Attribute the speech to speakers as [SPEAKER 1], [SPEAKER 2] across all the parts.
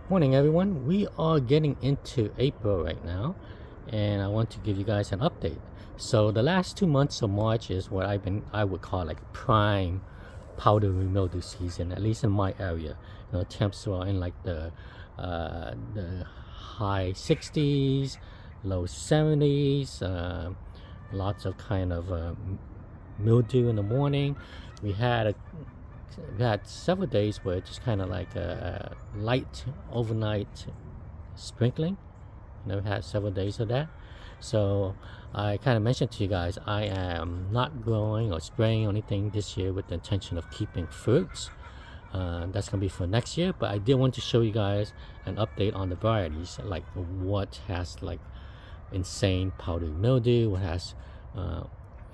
[SPEAKER 1] Morning everyone. We are getting into April right now and I want to give you guys an update. So the last 2 months of March is what I would call like prime powdery mildew season, at least in my area. Temps are in like the high 60s, low 70s, lots of kind of mildew in the morning. We had a we had several days where it's just kind of like a light overnight sprinkling. We had several days of that. So I kind of mentioned to you guys I am not growing or spraying anything this year with the intention of keeping fruits. That's gonna be for next year, but I did want to show you guys an update on the varieties, like what has like insane powdery mildew, what has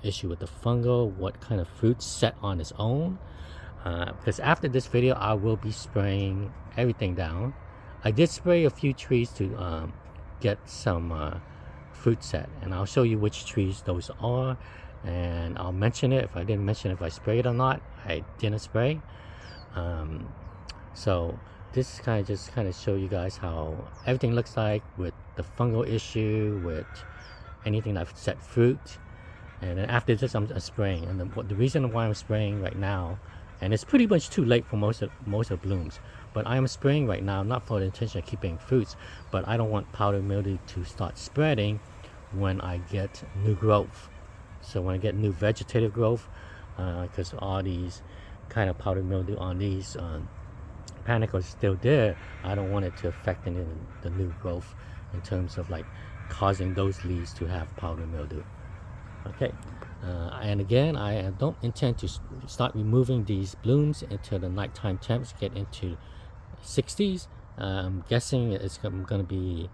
[SPEAKER 1] issue with the fungal, what kind of fruits set on its own. Because after this video I will be spraying everything down. I did spray a few trees to get some fruit set, and I'll show you which trees those are, and I'll mention it. If I didn't mention if I sprayed or not, I didn't spray. So this just kind of show you guys how everything looks like with the fungal issue, with anything I've set fruit. And then after this I'm spraying, and the reason why I'm spraying right now, and it's pretty much too late for most of blooms, but I am spraying right now not for the intention of keeping fruits, but I don't want powdery mildew to start spreading when I get new growth. So when I get new vegetative growth, because all these kind of powdery mildew on these panicles still there, I don't want it to affect any of the new growth in terms of like causing those leaves to have powdery mildew. Okay, and again, I don't intend to start removing these blooms until the nighttime temps get into 60s. I'm guessing it's going to be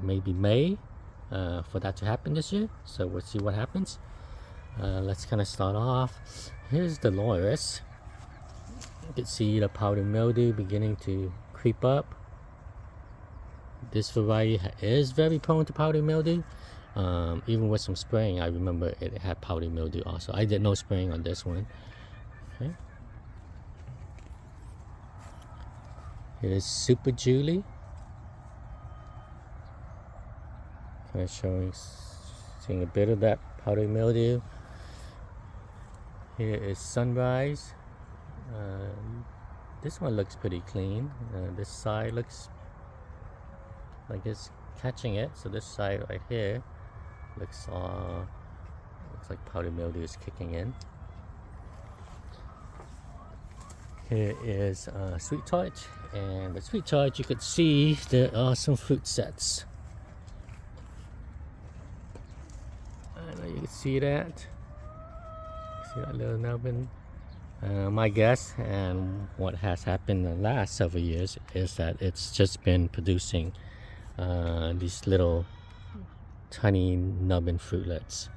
[SPEAKER 1] maybe May for that to happen this year, so we'll see what happens. Let's kind of start off. Here's the Loris. You can see the powdery mildew beginning to creep up. This variety is very prone to powdery mildew. Even with some spraying, I remember it had powdery mildew also. I did no spraying on this one. Okay. Here's Super Julie. Kind of seeing a bit of that powdery mildew. Here is Sunrise. This one looks pretty clean. This side looks like it's catching it. So this side right here looks like powdery mildew is kicking in. Here is Sweet Tart, and the Sweet Tart, you could see there are some fruit sets. I know you can see that. See that little nubbin? My guess, and what has happened in the last several years, is that it's just been producing these little tiny nubbin fruitlets.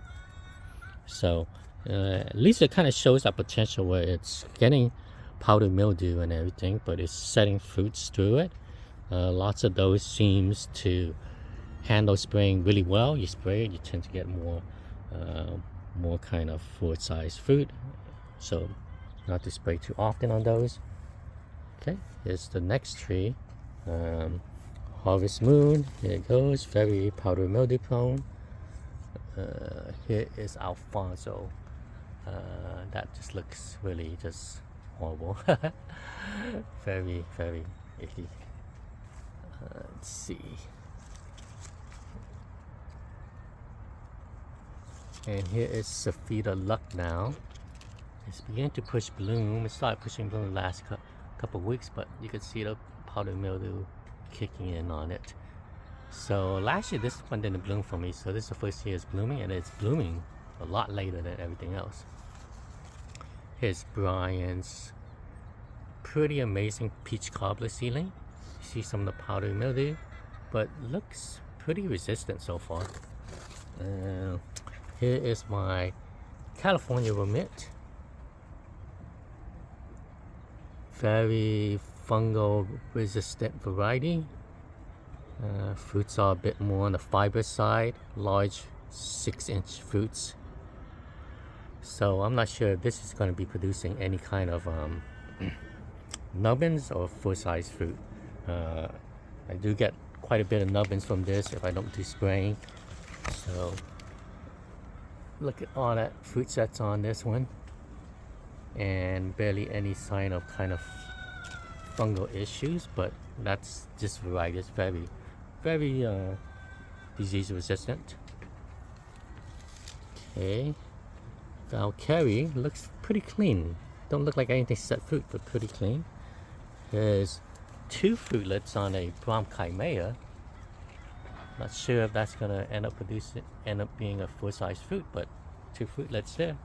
[SPEAKER 1] So at least it kind of shows that potential where it's getting powdery mildew and everything, but it's setting fruits through it. Lots of those seems to handle spraying really well. You spray it, you tend to get more kind of full-size fruit. So not to spray too often on those. Okay, here's the next tree. Harvest Moon, here it goes, very powdery mildew prone. Here is Alfonso. That just looks really just horrible. Very, very icky. Let's see. And here is Safida Luck now. It's beginning to push bloom. It started pushing bloom the last couple of weeks, but you can see the powdery mildew kicking in on it. So last year this one didn't bloom for me, so this is the first year it's blooming, and it's blooming a lot later than everything else. Here's Brian's pretty amazing peach cobbler ceiling. You see some of the powdery mildew, but looks pretty resistant so far. Here is my California Remit. Very fungal resistant variety. Fruits are a bit more on the fiber side, large 6-inch fruits. So I'm not sure if this is going to be producing any kind of nubbins or full-size fruit. I do get quite a bit of nubbins from this if I don't do spraying. So look at all that fruit sets on this one, and barely any sign of kind of fungal issues, but that's just variety. It's very disease resistant. Okay, Valkyrie looks pretty clean. Don't look like anything set fruit, but pretty clean. There's 2 fruitlets on a Bromchimea. Not sure if that's gonna end up being a full-size fruit, but 2 fruitlets there.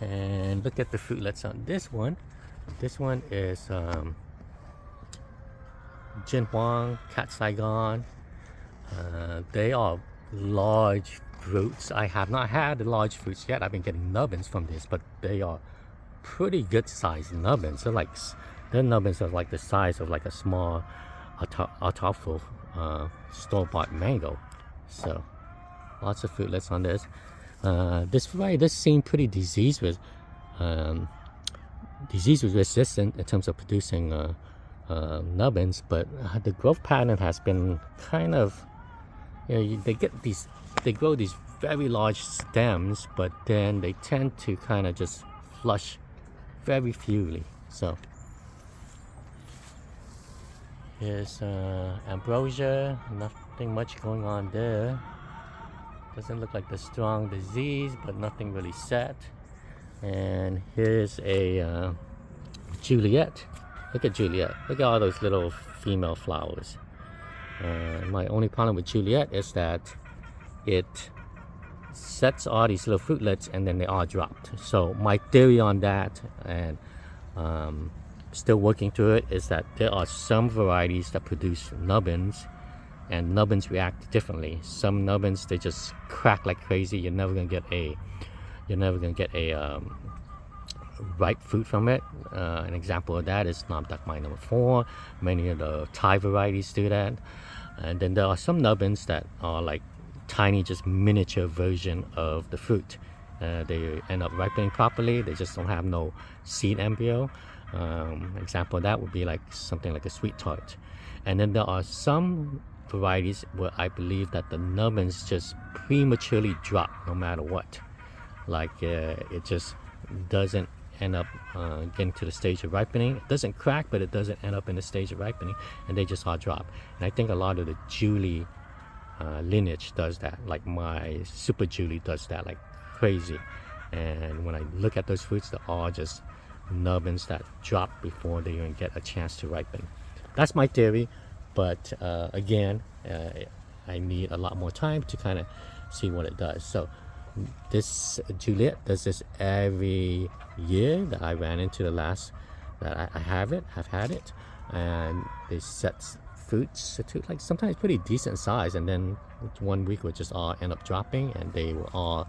[SPEAKER 1] And look at the fruitlets on this one. This one is Jin Huang, Cat Saigon. They are large fruits. I have not had the large fruits yet. I've been getting nubbins from this, but they are pretty good sized nubbins. Their nubbins are like the size of like a small Atafu store-bought mango. So lots of fruitlets on this. This variety does seem pretty disease resistant in terms of producing nubbins, but the growth pattern has been kind of, they grow these very large stems, but then they tend to kind of just flush very fewly. So here's ambrosia, nothing much going on there. Doesn't look like the strong disease, but nothing really set. And here's a Juliet. Look at Juliet. Look at all those little female flowers. My only problem with Juliet is that it sets all these little fruitlets and then they are dropped. So my theory on that, and still working through it, is that there are some varieties that produce nubbins, and nubbins react differently. Some nubbins, they just crack like crazy. You're never gonna get a ripe fruit from it. An example of that is Nam Duck Mine number 4. Many of the Thai varieties do that. And then there are some nubbins that are like tiny, just miniature version of the fruit. They end up ripening properly. They just don't have no seed embryo. Example of that would be like something like a sweet tart. And then there are some varieties where I believe that the nubbins just prematurely drop no matter what. Like it just doesn't end up getting to the stage of ripening. It doesn't crack, but it doesn't end up in the stage of ripening, and they just all drop. And I think a lot of the Julie lineage does that. Like my Super Julie does that like crazy. And when I look at those fruits, they're all just nubbins that drop before they even get a chance to ripen. That's my theory, but again, I need a lot more time to kind of see what it does. So this Juliet does this every year that I ran into the last that I have had it, and they set fruits to like sometimes pretty decent size, and then 1 week would just all end up dropping, and they were all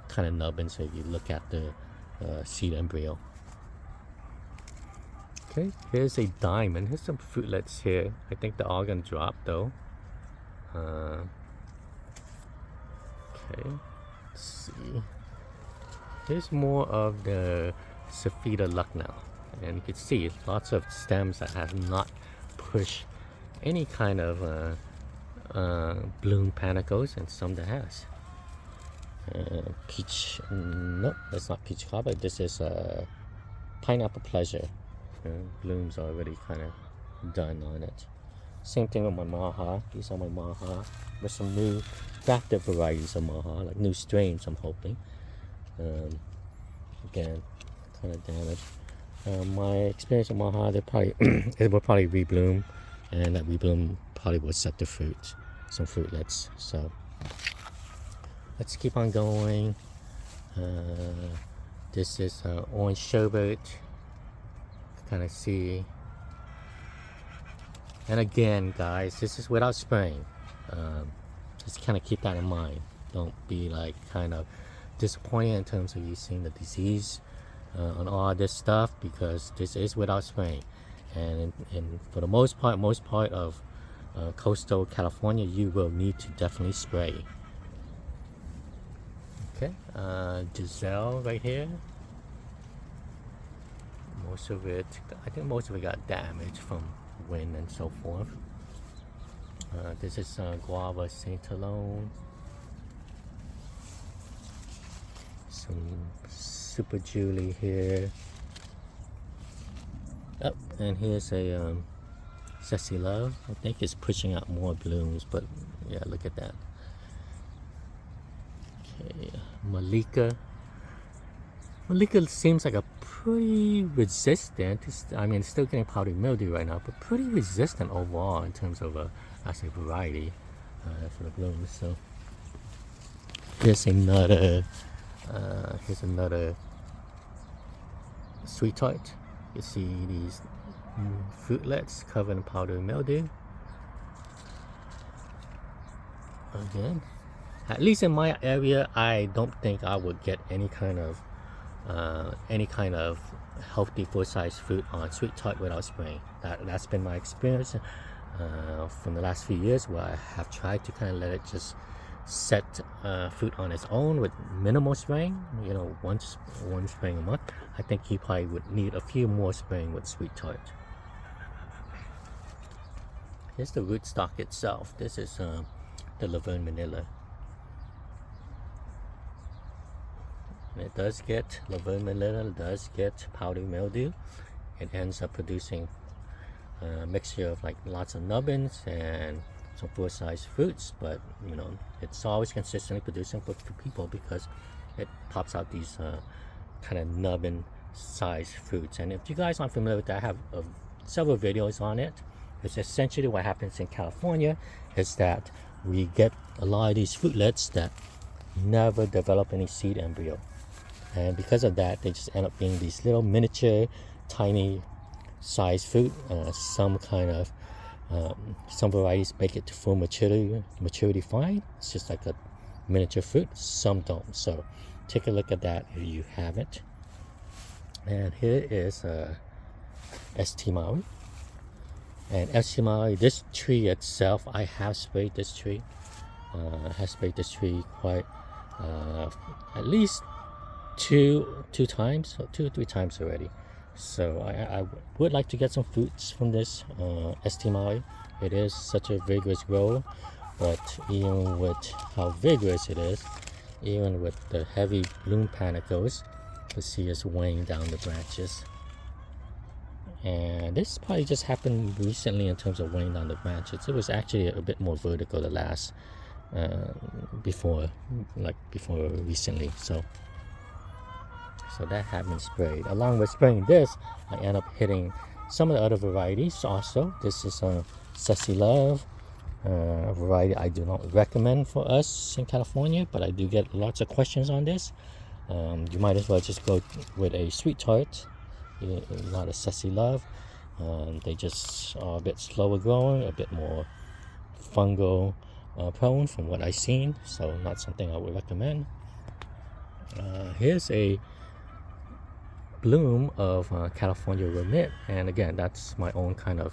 [SPEAKER 1] kind of nubbins. So if you look at the seed embryo. Okay, here's a diamond. Here's some fruitlets here. I think they're all gonna drop though. Okay, let's see. Here's more of the Saphida Lucknow, and you can see lots of stems that have not pushed any kind of bloom panicles, and some that has. Peach, nope, that's not peach cobbler. This is pineapple pleasure. Blooms are already kind of done on it. Same thing with my Maha. These are my Maha with some new grafted varieties of Maha, like new strains, I'm hoping. Again, kind of damaged. My experience with Maha, it will probably rebloom, and that rebloom probably will set the fruit, some fruitlets. So let's keep on going. This is orange sherbet. Kind of see, and again, guys, this is without spraying. Just kind of keep that in mind. Don't be like kind of disappointed in terms of you seeing the disease on all this stuff, because this is without spraying, and for the most part of coastal California, you will need to definitely spray. Okay, Giselle right here. Most of it, I think most of it got damaged from wind and so forth. This is guava Saint Alone. Some Super Julie here. Oh, and here's a Sassy Love. I think it's pushing out more blooms, but yeah, look at that. Okay, Malika. Malika seems like a pretty resistant. I mean, it's still getting powdery mildew right now, but pretty resistant overall in terms of as a variety for the blooms. So here's another sweet tart. You see these fruitlets covered in powdery mildew. Again, at least in my area, I don't think I would get any kind of healthy full-size fruit on sweet tart without spraying. That's been my experience from the last few years, where I have tried to kind of let it just set fruit on its own with minimal spraying. You know, one spraying a month. I think you probably would need a few more spraying with sweet tart. Here's the rootstock itself. This is the Verne, Manila. It does get Verne, Manila does get powdery mildew. It ends up producing a mixture of like lots of nubbins and some full-size fruits, but you know, it's always consistently producing for people because it pops out these kind of nubbin sized fruits. And if you guys aren't familiar with that, I have several videos on it. It's essentially what happens in California is that we get a lot of these fruitlets that never develop any seed embryo. And because of that, they just end up being these little miniature, tiny size fruit. Some varieties make it to full maturity fine. It's just like a miniature fruit. Some don't. So take a look at that if you haven't. And here is St. Maui. And St. Maui, this tree itself, I have sprayed this tree. Quite at least two or 3 times already. So I would like to get some fruits from this St. Maui. It is such a vigorous grower, but even with how vigorous it is, even with the heavy bloom panicles, you see it's weighing down the branches. And this probably just happened recently in terms of weighing down the branches. It was actually a bit more vertical the last before recently. So that had been sprayed. Along with spraying this, I end up hitting some of the other varieties also. This is Sassy Love, a variety I do not recommend for us in California, but I do get lots of questions on this. You might as well just go with a sweet tart, not a Sassy Love. They just are a bit slower growing, a bit more fungal prone from what I've seen, so not something I would recommend. Here's a bloom of California Remit, and again, that's my own kind of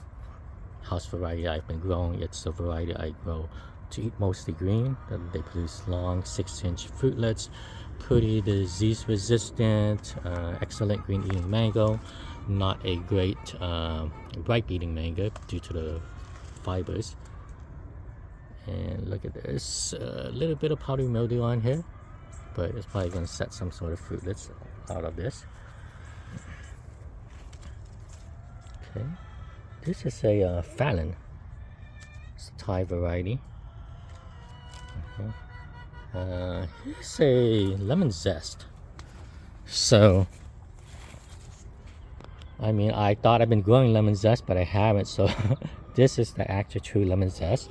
[SPEAKER 1] house variety I've been growing. It's a variety I grow to eat mostly green. They produce long 6-inch fruitlets, pretty disease resistant, excellent green eating mango, not a great ripe eating mango due to the fibers. And look at this, a little bit of powdery mildew on here, but it's probably going to set some sort of fruitlets out of this. Okay, this is a Fallon. It's a Thai variety. Here's a lemon zest. So, I mean, I thought I've been growing lemon zest, but I haven't. So, this is the actual true lemon zest.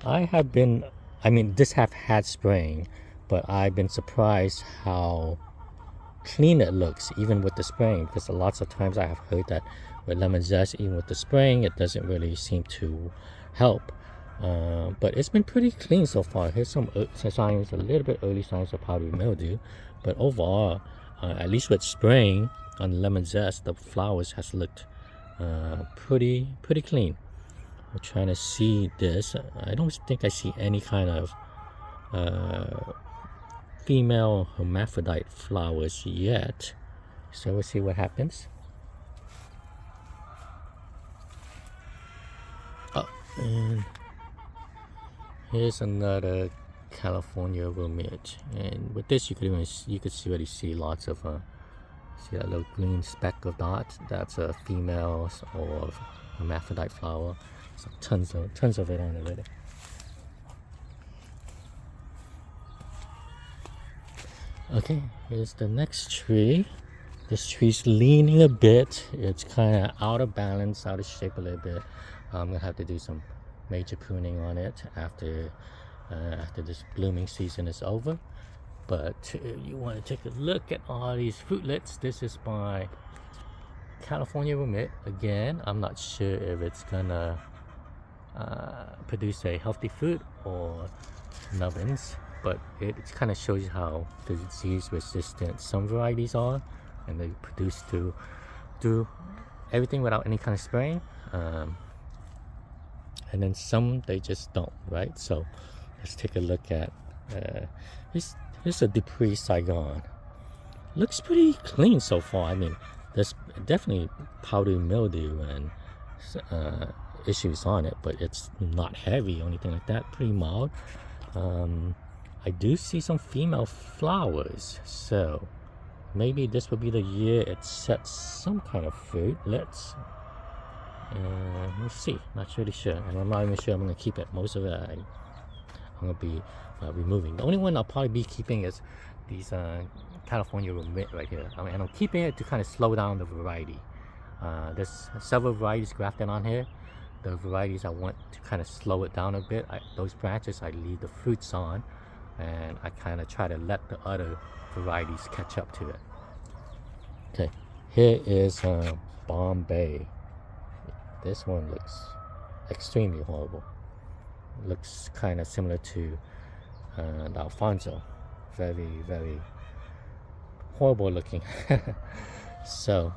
[SPEAKER 1] This have had spraying, but I've been surprised how clean it looks, even with the spraying, because lots of times I have heard that with lemon zest, even with the spraying, it doesn't really seem to help. But it's been pretty clean so far. Here's some signs, a little bit early signs of powdery mildew, but overall, at least with spraying on lemon zest, the flowers has looked pretty clean. I'm trying to see this. I don't think I see any kind of female hermaphrodite flowers yet, so we'll see what happens. And here's another California romit, and with this you could already see lots of see that little green speck of dots. That's a female or hermaphrodite flower. So tons of it on it already. Okay, here's the next tree. This tree's leaning a bit. It's kind of out of balance, out of shape a little bit. I'm gonna have to do some major pruning on it after this blooming season is over. But you want to take a look at all these fruitlets. This is my California romit. Again, I'm not sure if it's gonna produce a healthy fruit or nubbins, but it kind of shows you how disease resistant some varieties are, and they produce to do everything without any kind of spraying, and then some they just don't, right? So let's take a look at here's a Dupree Saigon. Looks pretty clean so far. I mean, there's definitely powdery mildew and issues on it, but it's not heavy or anything like that. Pretty mild. I do see some female flowers, so maybe this will be the year it sets some kind of fruit. Let's see. Not really sure, and I'm not even sure I'm gonna keep it. Most of it I'm gonna be removing. The only one I'll probably be keeping is these California romit right here. I mean, and I'm keeping it to kind of slow down the variety. There's several varieties grafted on here. The varieties I want to kind of slow it down a bit. Those branches I leave the fruits on, and I kind of try to let the other varieties catch up to it. Okay, here is Bombay. This one looks extremely horrible. Looks kind of similar to the Alfonso. Very, very horrible looking. So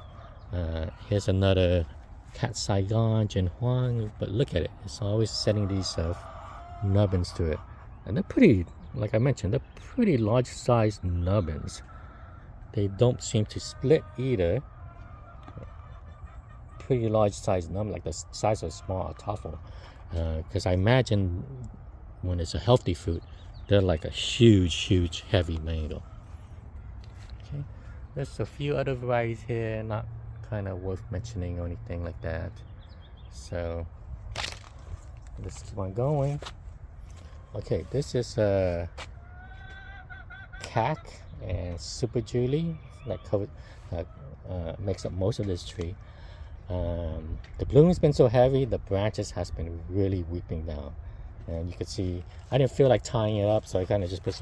[SPEAKER 1] here's another Cat Saigon, Jin Huang, but look at it. It's always setting these nubbins to it, and they're pretty, like I mentioned, they're pretty large sized nubbins. They don't seem to split either. Pretty large sized nubbin, like the size of a small toffle. Because I imagine when it's a healthy fruit, they're like a huge heavy mango. Okay, there's a few other varieties here, not kind of worth mentioning or anything like that. So let's keep on going. Okay, this is a CAC and Super Julie that makes up most of this tree. The bloom's been so heavy, the branches has been really weeping down, and you can see I didn't feel like tying it up, so I kind of just put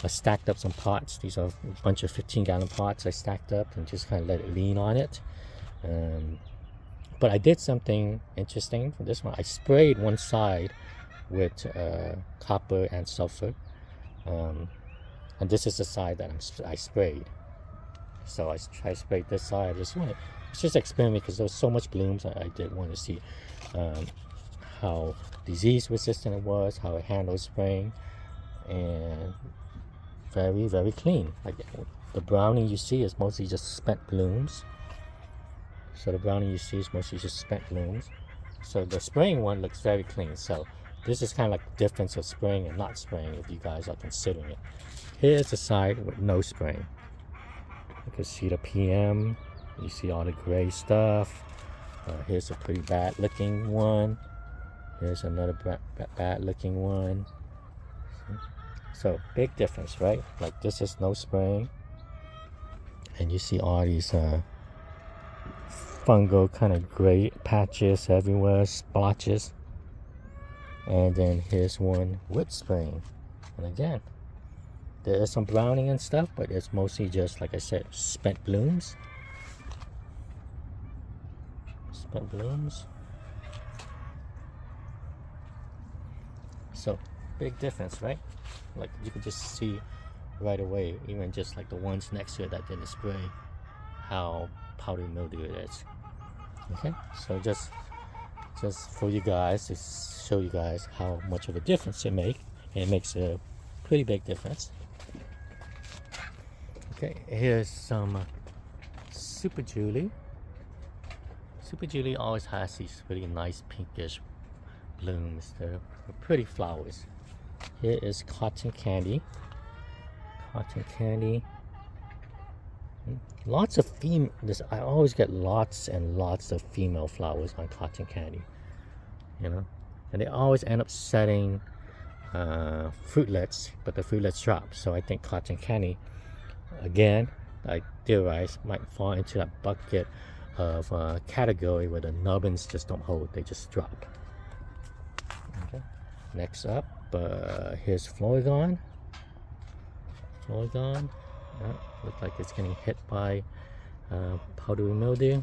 [SPEAKER 1] I stacked up some pots. These are a bunch of 15-gallon pots I stacked up and just kind of let it lean on it. But I did something interesting for this one. I sprayed one side with copper and sulfur, and this is the side that I sprayed. So I sprayed this side. It's just experiment because there was so much blooms. I did want to see how disease resistant it was, how it handled spraying, and very, very clean. Like the browning you see is mostly just spent blooms. So the browning you see is mostly just spent blooms. So the spraying one looks very clean. So this is kind of like the difference of spraying and not spraying if you guys are considering it. Here's the side with no spraying. You can see the PM. You see all the gray stuff. Here's a pretty bad looking one. Here's another bad looking one. So big difference, right? Like this is no spraying, and you see all these fungal kind of gray patches everywhere, splotches. And then here's one with spraying, and again there is some browning and stuff, but it's mostly just, like I said, spent blooms. So big difference, right? Like you can just see right away, even just like the ones next to it that didn't spray, how powdery mildew it is. Okay, so just for you guys to show you guys how much of a difference it makes. It makes a pretty big difference. Okay, here's some Super Julie. Super Julie always has these really nice pinkish blooms. They're pretty flowers. Here is cotton candy. Cotton candy. Lots of I always get lots and lots of female flowers on cotton candy, you know, and they always end up setting fruitlets, but the fruitlets drop. So I think cotton candy, again, I theorize, might fall into that bucket of category where the nubbins just don't hold, they just drop. Okay. Next up, here's Florigon. Florigon. Looks like it's getting hit by powdery mildew.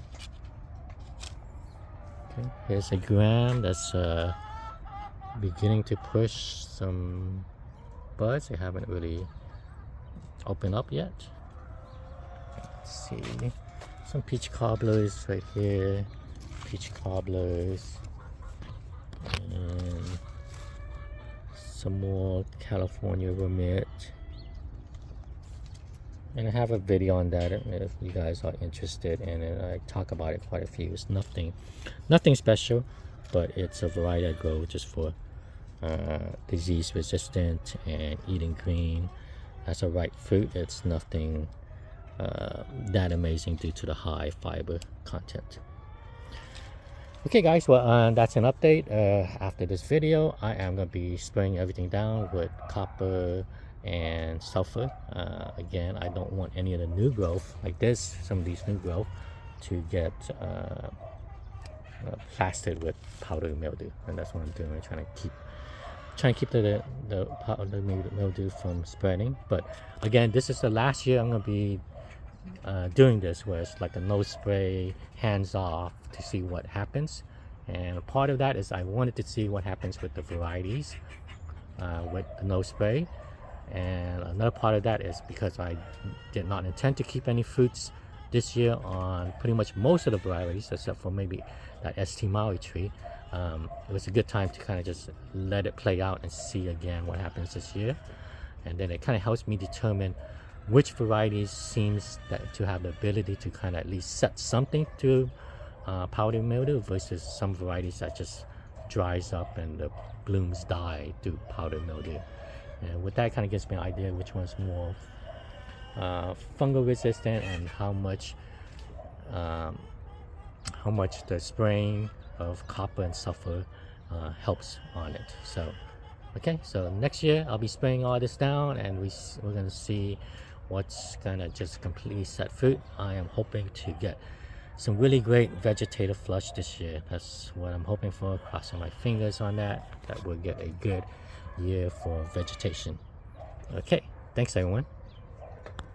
[SPEAKER 1] Okay, here's a gram that's beginning to push some buds. They haven't really opened up yet. Let's see, some peach cobblers right here. Peach cobblers. And some more California vermit. And I have a video on that if you guys are interested in it. I talk about it quite a few. It's nothing special, but it's a variety I grow just for disease resistant and eating green. As a ripe fruit, it's nothing that amazing due to the high fiber content. Okay guys, well that's an update. After this video, I am going to be spraying everything down with copper and sulfur. Again, I don't want any of the new growth like this, some of these new growth, to get plastered with powdery mildew, and that's what I'm doing. I'm trying to keep the powdery mildew from spreading. But again, this is the last year I'm going to be doing this, where it's like a no spray, hands off, to see what happens. And part of that is I wanted to see what happens with the varieties with the no spray. And another part of that is because I did not intend to keep any fruits this year on pretty much most of the varieties, except for maybe that ST Maui tree. It was a good time to kind of just let it play out and see again what happens this year. And then it kind of helps me determine which varieties seems to have the ability to kind of at least set something to powdery mildew versus some varieties that just dries up and the blooms die due to powdery mildew. And with that, kind of gives me an idea which one's more fungal resistant and how much the spraying of copper and sulfur helps on it. So okay, so next year I'll be spraying all this down, and we're gonna see what's gonna just completely set fruit. I am hoping to get some really great vegetative flush this year. That's what I'm hoping for, crossing my fingers on that we'll get a good year for vegetation. Okay, thanks everyone.